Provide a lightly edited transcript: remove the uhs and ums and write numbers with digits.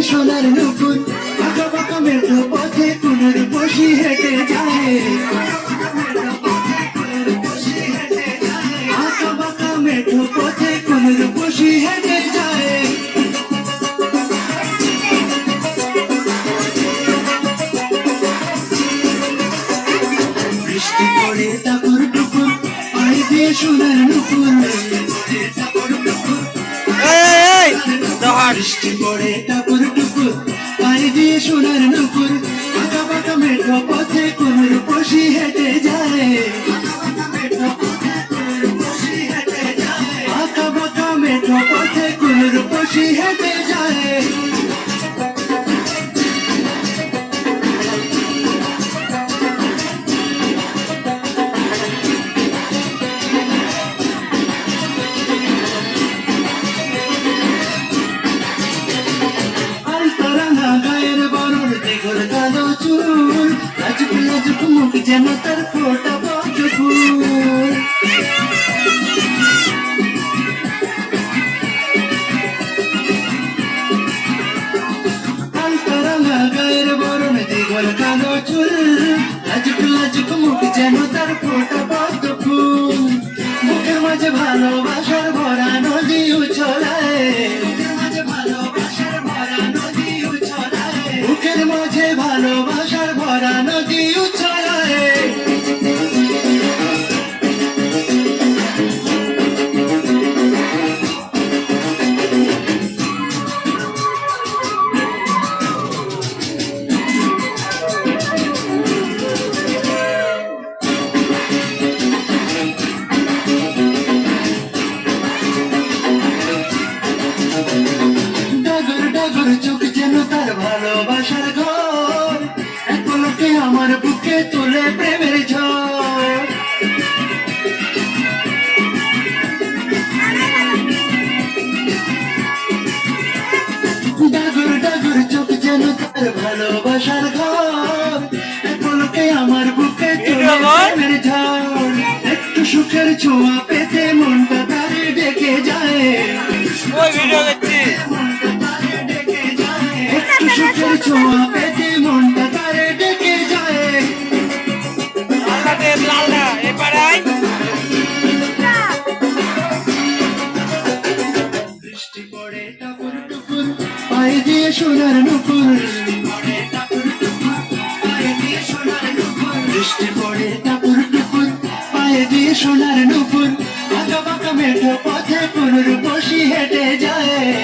সোনার নুপুর আঁকা বাঁকা মেঠো পথে কোনের বসি হেঁটে যায় আঁকা বাঁকা মেঠো পথে কোনের বসি হেঁটে যায় বৃষ্টি পড়ে টাপুর টুকুর পায়ে দিয়ে সোনার নুপুর বৃষ্টি পড়ে টাপুর টুকুর পায়ে দিয়ে সোনার নুপুর আঁকা বাঁকা মেঠো পথে কোনের বসি হেঁটে যায় আঁকা বাঁকা মেঠো পথে কোনের বসি হেঁটে যায় কালো চুল লাজুক লাজুক মুখ যেন তার ফোটা পদ্ম ফুল আলতারাঙা গায়ের বরণ দিগল কালো চুল লাজুক লাজুক মুখ যেন তার ফোটা পদ্ম ফুল মুখের মাঝে ভালোবাসার ভরা নদী উছলায় বুকের মাঝে ভালোবাসার ভরা নদী উছলায় ডাগর ডাগর চোখ যেন তার ভালোবাসার ঘর এক পলকে আমার বুকে তুলে প্রেমের ঝড় ডাগর ডাগর চোখ যেন তার ভালোবাসার ঘর এক পলকে আমার বুকে তুলে প্রেমের ঝড় একটু সুখের ছোঁয়া পেতে মনটা তারে ডেকে যায় একটু সুখের ছোঁয়া পেতে মনটা তারে ডেকে যায় বৃষ্টি পড়ে টাপুর টুপুর পায়ে দিয়ে সোনার নুপুর বৃষ্টি পড়ে টাপুর টুপুর পায়ে দিয়ে সোনার নুপুর আঁকা বাঁকা মেঠো পথে কোনের বসি হেঁটে যায়